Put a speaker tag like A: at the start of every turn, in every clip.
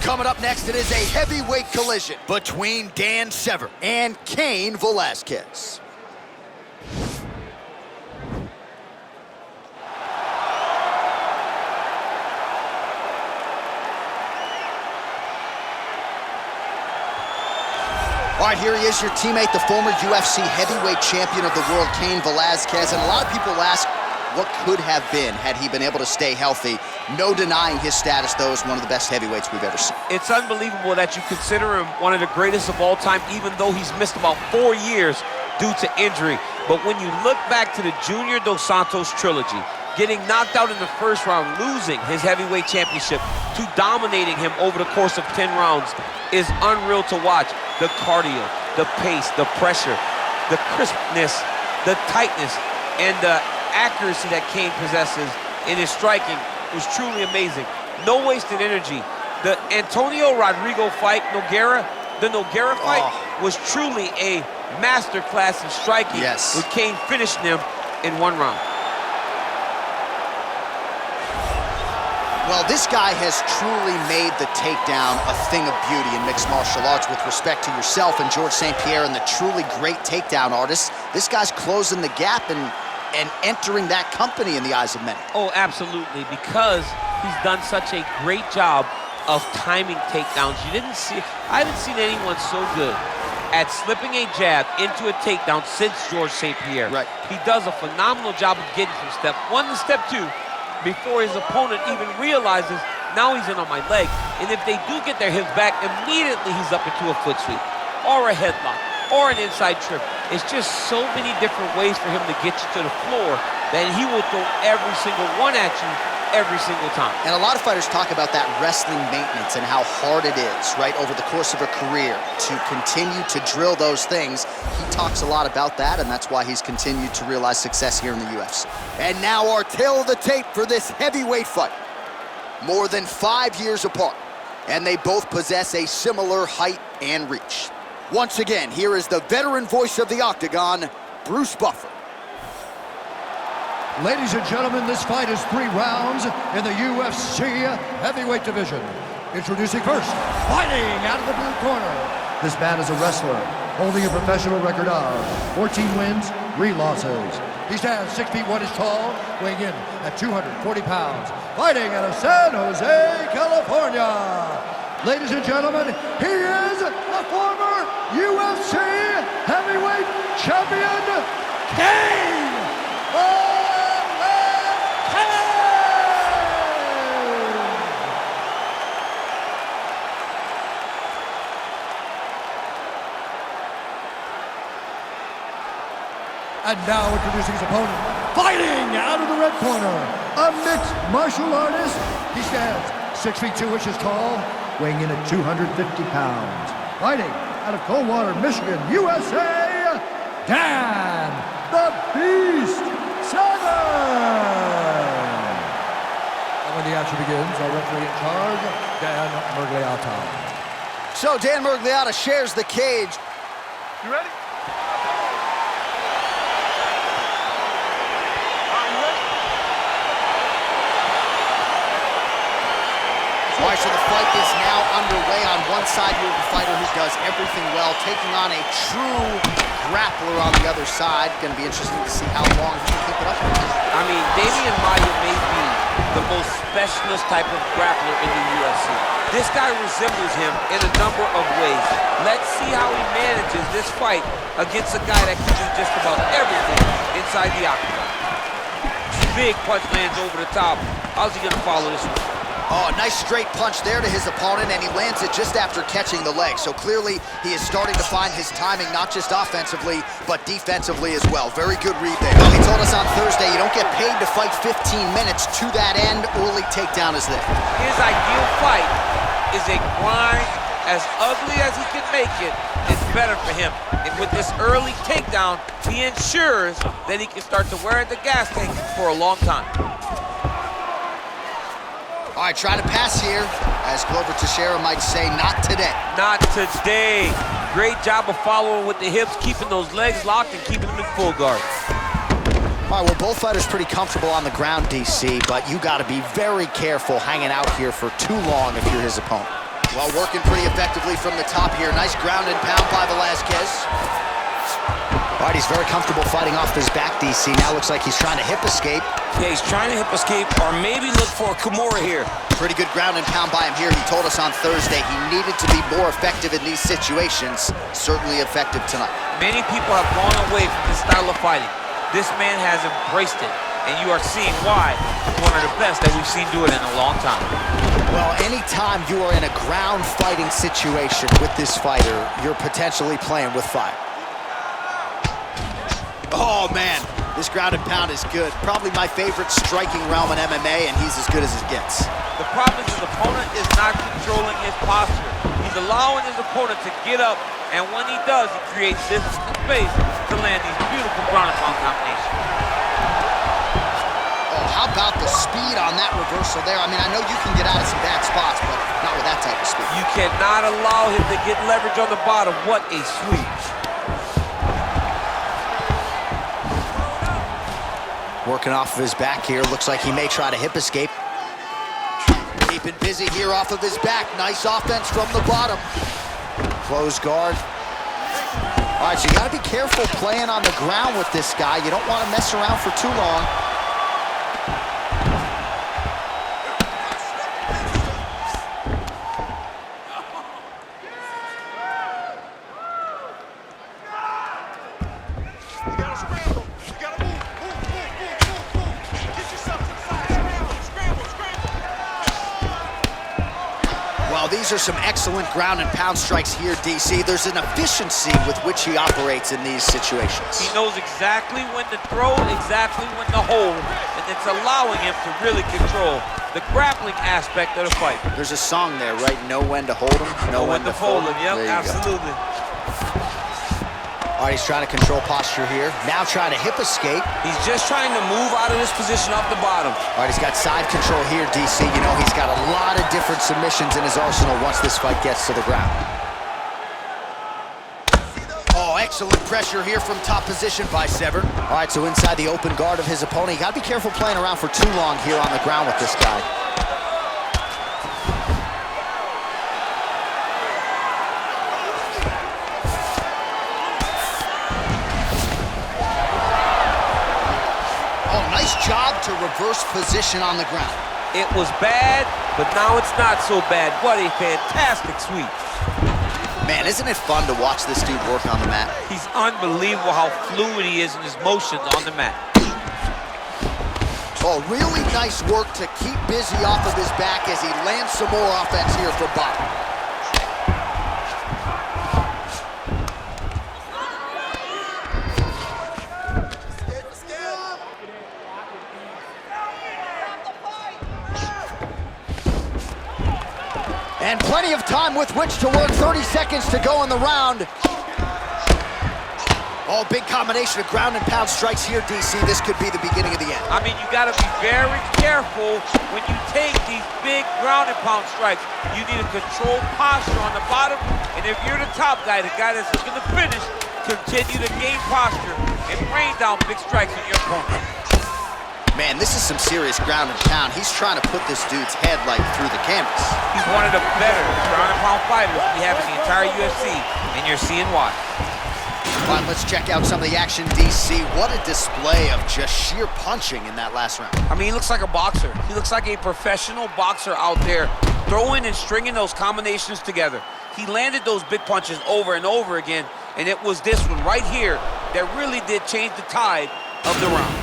A: Coming up next, it is a heavyweight collision between Severn and Cain Velasquez. All right, here he is, your teammate, the former UFC heavyweight champion of the world, Cain Velasquez. And a lot of people ask, what could have been had he been able to stay healthy? No denying his status, though, as one of the best heavyweights we've ever seen.
B: It's unbelievable that you consider him one of the greatest of all time, even though he's missed about 4 years due to injury. But when you look back to the Junior Dos Santos trilogy, getting knocked out in the first round, losing his heavyweight championship, to dominating him over the course of 10 rounds is unreal to watch. The cardio, the pace, the pressure, the crispness, the tightness, and the accuracy that Cain possesses in his striking was truly amazing. No wasted energy. The Antonio Rodrigo fight, the Nogueira fight, was truly a masterclass in striking, with Cain finishing him in 1 round.
A: Well, this guy has truly made the takedown a thing of beauty in mixed martial arts. With respect to yourself and George St. Pierre and the truly great takedown artists, this guy's closing the gap and entering that company in the eyes of many.
B: Oh, absolutely, because he's done such a great job of timing takedowns. I haven't seen anyone so good at slipping a jab into a takedown since George St. Pierre.
A: Right.
B: He does a phenomenal job of getting from step 1 to step 2 before his opponent even realizes now he's in on my leg. And if they do get their hips back, immediately he's up into a foot sweep or a headlock or an inside trip. It's just so many different ways for him to get you to the floor that he will throw every single one at you every single time.
A: And a lot of fighters talk about that wrestling maintenance and how hard it is, right, over the course of a career to continue to drill those things. He talks a lot about that, and that's why he's continued to realize success here in the UFC. And now our tale of the tape for this heavyweight fight. More than 5 years apart, and they both possess a similar height and reach. Once again, here is the veteran voice of the Octagon, Bruce Buffer.
C: Ladies and gentlemen, this fight is 3 rounds in the UFC heavyweight division. Introducing first, fighting out of the blue corner. This man is a wrestler, holding a professional record of 14 wins, 3 losses. He stands 6 feet 1 inch tall, weighing in at 240 pounds. Fighting out of San Jose, California. Ladies and gentlemen, he is the former UFC heavyweight champion, Cain Velasquez! And now introducing his opponent, fighting out of the red corner, a mixed martial artist. He stands 6 feet 2 inches tall, weighing in at 250 pounds. Fighting out of Coldwater, Michigan, USA, Dan the Beast Severn. And when the action begins, our referee in charge, Dan Murgliata.
A: So Dan Murgliata shares the cage.
D: You ready?
A: All right, so the fight is now underway. On one side, you have a fighter who does everything well, taking on a true grappler on the other side. Going to be interesting to see how long he can keep it up.
B: I mean, Damian Maia may be the most specialist type of grappler in the UFC. This guy resembles him in a number of ways. Let's see how he manages this fight against a guy that can do just about everything inside the octagon. Big punch lands over the top. How's he going to follow this one?
A: Oh, a nice straight punch there to his opponent, and he lands it just after catching the leg. So clearly, he is starting to find his timing, not just offensively, but defensively as well. Very good read there. Well, he told us on Thursday, you don't get paid to fight 15 minutes. To that end, early takedown is there.
B: His ideal fight is a grind. As ugly as he can make it, it's better for him. And with this early takedown, he ensures that he can start to wear the gas tank for a long time.
A: All right, trying to pass here, as Glover Teixeira might say, not today.
B: Not today. Great job of following with the hips, keeping those legs locked and keeping them in full guard.
A: All right, well, both fighters pretty comfortable on the ground, DC, but you got to be very careful hanging out here for too long if you're his opponent. Well, working pretty effectively from the top here. Nice ground and pound by Velasquez. All right, he's very comfortable fighting off his back, DC. Now looks like he's trying to hip escape.
D: Yeah, he's trying to hip escape or maybe look for a Kimura here.
A: Pretty good ground and pound by him here. He told us on Thursday he needed to be more effective in these situations. Certainly effective tonight.
B: Many people have gone away from this style of fighting. This man has embraced it, and you are seeing why he's one of the best that we've seen do it in a long time.
A: Well, anytime you are in a ground fighting situation with this fighter, you're potentially playing with fire. Oh, man, this ground and pound is good. Probably my favorite striking realm in MMA, and he's as good as it gets.
B: The problem is his opponent is not controlling his posture. He's allowing his opponent to get up, and when he does, he creates distance and space to land these beautiful ground and pound combinations.
A: Oh, how about the speed on that reversal there? I mean, I know you can get out of some bad spots, but not with that type of speed.
B: You cannot allow him to get leverage on the bottom. What a sweep.
A: Working off of his back here. Looks like he may try to hip escape. Keeping busy here off of his back. Nice offense from the bottom. Close guard. All right, so you got to be careful playing on the ground with this guy. You don't want to mess around for too long. These are some excellent ground and pound strikes here, DC. There's an efficiency with which he operates in these situations.
B: He knows exactly when to throw, exactly when to hold, and it's allowing him to really control the grappling aspect of the fight.
A: There's a song there, right? Know when to hold him, know when to fold him.
B: Yep, absolutely.
A: All right, he's trying to control posture here. Now trying to hip escape.
D: He's just trying to move out of this position off the bottom.
A: All right, he's got side control here, DC. You know, he's got a lot of different submissions in his arsenal once this fight gets to the ground. Oh, excellent pressure here from top position by Severn. All right, so inside the open guard of his opponent. You got to be careful playing around for too long here on the ground with this guy. Job to reverse position on the ground.
B: It was bad, but now it's not so bad. What a fantastic sweep.
A: Man, isn't it fun to watch this dude work on the mat?
B: He's unbelievable how fluid he is in his motions on the mat.
A: Oh, really nice work to keep busy off of his back as he lands some more offense here from bottom. And plenty of time with which to work. 30 seconds to go in the round. Oh, big combination of ground and pound strikes here, DC. This could be the beginning of the end.
B: I mean, you got to be very careful when you take these big ground and pound strikes. You need a controlled posture on the bottom. And if you're the top guy, the guy that's looking to finish, continue to gain posture and rain down big strikes on your opponent.
A: Man, this is some serious ground and pound. He's trying to put this dude's head like through the canvas.
B: He's one of the better ground and pound fighters we have in the entire UFC, and you're seeing why.
A: All right, let's check out some of the action, DC. What a display of just sheer punching in that last round.
B: I mean, he looks like a boxer. He looks like a professional boxer out there, throwing and stringing those combinations together. He landed those big punches over and over again, and it was this one right here that really did change the tide of the round.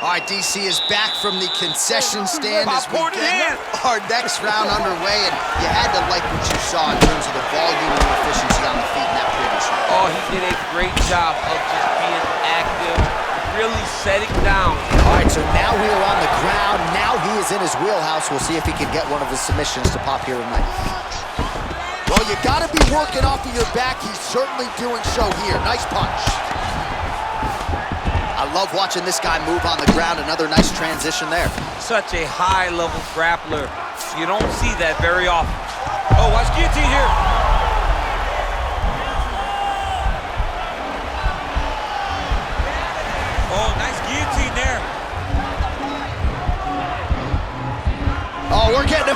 A: All right, DC is back from the concession stand as we get our next round underway, and you had to like what you saw in terms of the volume and efficiency on the feet in that previous round.
B: Oh, he did a great job of just being active, really setting down.
A: All right, so now we are on the ground. Now he is in his wheelhouse. We'll see if he can get one of his submissions to pop here tonight. Well, you got to be working off of your back. He's certainly doing so here. Nice punch. I love watching this guy move on the ground. Another nice transition there.
B: Such a high-level grappler. You don't see that very often. Oh, watch guillotine here.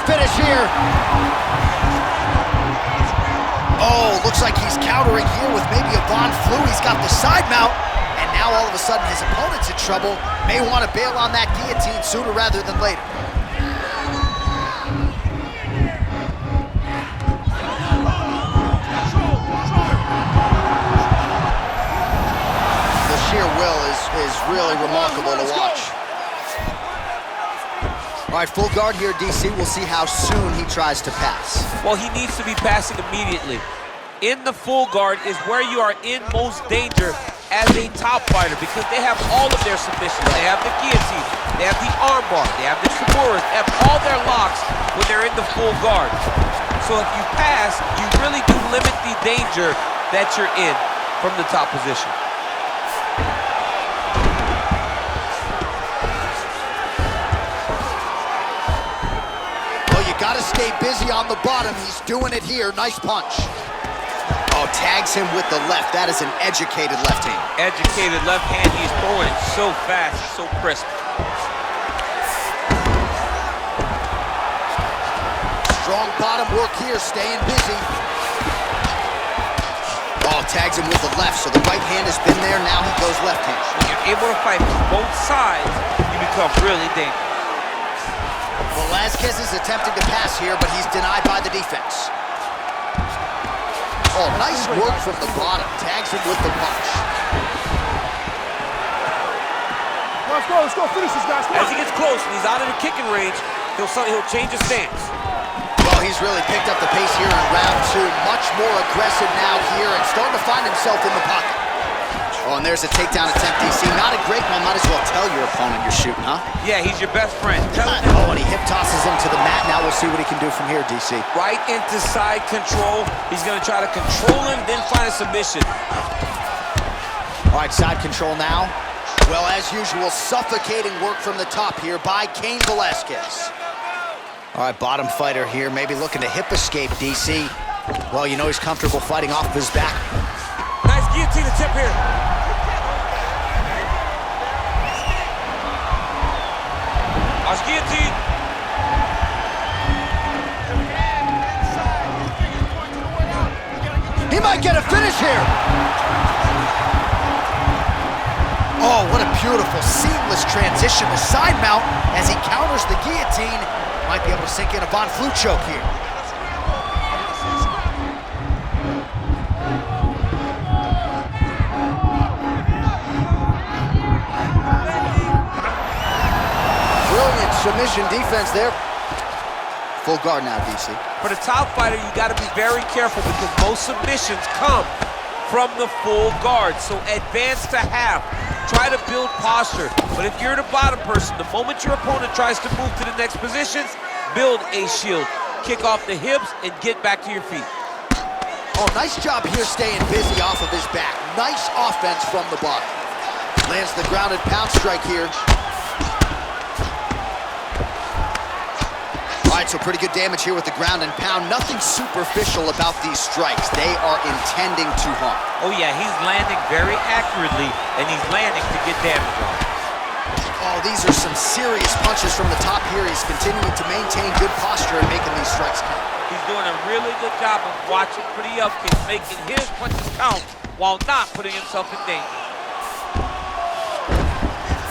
A: finish here. Oh, looks like he's countering here with maybe a Von Flue. He's got the side mount, and now all of a sudden his opponent's in trouble. May want to bail on that guillotine sooner rather than later. The sheer will is really remarkable to watch. All right, full guard here, DC. We'll see how soon he tries to pass.
B: Well, he needs to be passing immediately. In the full guard is where you are in most danger as a top fighter because they have all of their submissions. They have the guillotine, they have the armbar, they have the kimuras, they have all their locks when they're in the full guard. So if you pass, you really do limit the danger that you're in from the top position.
A: Got to stay busy on the bottom. He's doing it here. Nice punch. Oh, tags him with the left. That is an educated left hand.
B: Educated left hand. He's throwing it so fast, so crisp.
A: Strong bottom work here, staying busy. Oh, tags him with the left, so the right hand has been there. Now he goes left hand.
B: When you're able to fight both sides, you become really dangerous.
A: Velasquez is attempting to pass here, but he's denied by the defense. Oh, nice work from the bottom. Tags him with the punch.
E: Let's go, finish this, guys.
B: As he gets close and he's out of the kicking range, he'll change his stance.
A: Well, he's really picked up the pace here in round two. Much more aggressive now here and starting to find himself in the pocket. Oh, and there's a takedown attempt, DC. Not a great one. Might as well tell your opponent you're shooting, huh?
B: Yeah, he's your best friend.
A: Oh, and he hip tosses him to the mat. Now we'll see what he can do from here, DC.
B: Right into side control. He's going to try to control him, then find a submission.
A: All right, side control now. Well, as usual, suffocating work from the top here by Cain Velasquez. All right, bottom fighter here, maybe looking to hip escape, DC. Well, you know he's comfortable fighting off of his back.
B: Nice guillotine attempt here. Nice guillotine.
A: He might get a finish here. Oh, what a beautiful, seamless transition to side mount as he counters the guillotine. Might be able to sink in a Von Flue choke here. Brilliant submission defense there. Full guard now, DC.
B: For the top fighter, you got to be very careful because most submissions come from the full guard. So advance to half. Try to build posture. But if you're the bottom person, the moment your opponent tries to move to the next positions, build a shield. Kick off the hips and get back to your feet.
A: Oh, nice job here staying busy off of his back. Nice offense from the bottom. Lands the grounded pound strike here. All right, so pretty good damage here with the ground and pound. Nothing superficial about these strikes. They are intending to harm.
B: Oh yeah, he's landing very accurately, and he's landing to get damage on.
A: Oh, these are some serious punches from the top here. He's continuing to maintain good posture and making these strikes count.
B: He's doing a really good job of watching for the upkick, making his punches count while not putting himself in danger.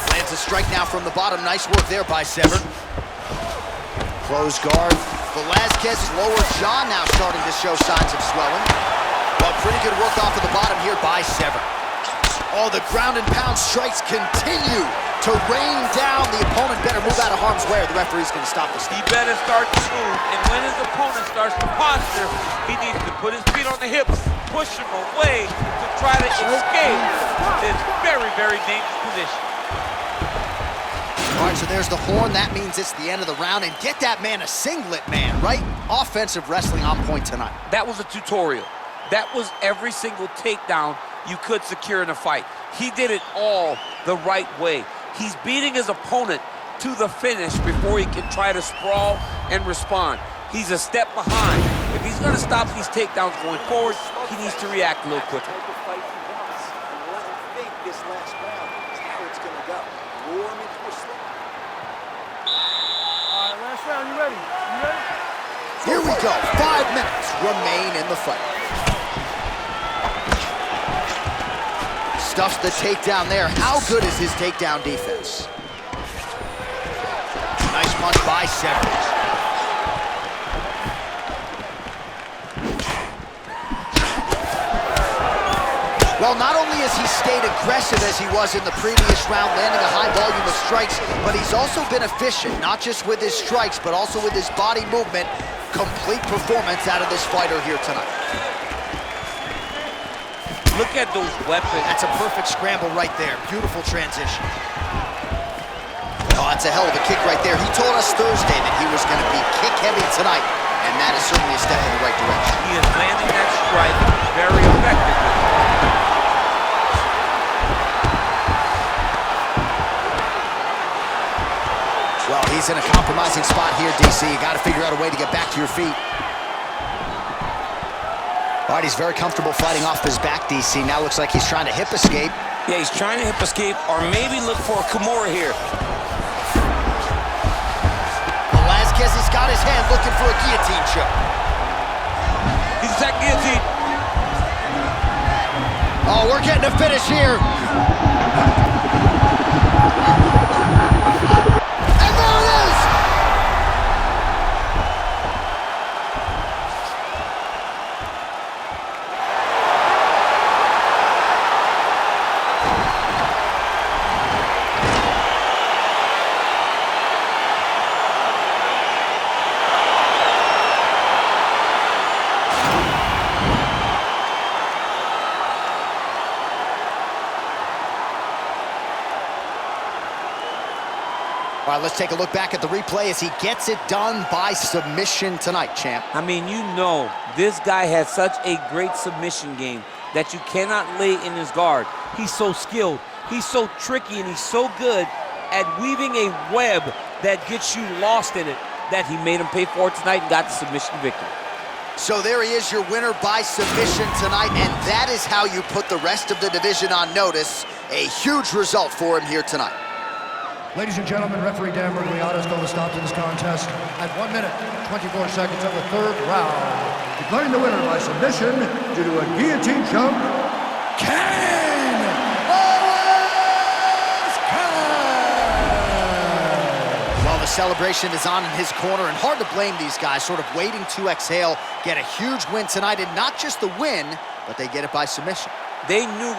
A: Lands a strike now from the bottom. Nice work there by Severn. Close guard. Velasquez's lower jaw now starting to show signs of swelling. Well, pretty good work off of the bottom here by Severn. Oh, the ground and pound strikes continue to rain down. The opponent better move out of harm's way or the referee's going to stop the
B: He
A: step.
B: better start to move, and when his opponent starts to posture, he needs to put his feet on the hips, push him away to try to escape this very, very dangerous position.
A: All right, so there's the horn. That means it's the end of the round. And get that man a singlet, man, right? Offensive wrestling on point tonight.
B: That was a tutorial. That was every single takedown you could secure in a fight. He did it all the right way. He's beating his opponent to the finish before he can try to sprawl and respond. He's a step behind. If he's going to stop these takedowns going forward, he needs to react a little quicker.
E: Last round, you ready? You ready?
A: we go. 5 minutes remain in the fight. Stuffs the takedown there. How good is his takedown defense? Nice punch by Severn. Well, not only has he stayed aggressive as he was in the previous round, landing a high volume of strikes, but he's also been efficient, not just with his strikes, but also with his body movement. Complete performance out of this fighter here tonight.
B: Look at those weapons.
A: That's a perfect scramble right there. Beautiful transition. Oh, that's a hell of a kick right there. He told us Thursday that he was going to be kick-heavy tonight, and that is certainly a step in the right direction.
B: He is landing that strike very effectively.
A: Well, he's in a compromising spot here, DC. You got to figure out a way to get back to your feet. All right, he's very comfortable fighting off his back, DC. Now looks like he's trying to hip escape.
D: Yeah, he's trying to hip escape or maybe look for a Kimura here.
A: Velasquez has got his hand looking for a guillotine choke.
B: He's attacking guillotine.
A: Oh, we're getting a finish here. And there it is! All right, let's take a look back at the replay as he gets it done by submission tonight, champ.
B: I mean, you know, this guy has such a great submission game that you cannot lay in his guard. He's so skilled, he's so tricky, and he's so good at weaving a web that gets you lost in it that he made him pay for it tonight and got the submission victory.
A: So there he is, your winner by submission tonight, and that is how you put the rest of the division on notice. A huge result for him here tonight.
C: Ladies and gentlemen, referee Dan Murgliata's called a stop to this contest at 1 minute, 24 seconds of the third round. Declaring the winner by submission due to a guillotine choke, Cain!
A: Well, the celebration is on in his corner, and hard to blame these guys, sort of waiting to exhale, get a huge win tonight, and not just the win, but they get it by submission.
B: They knew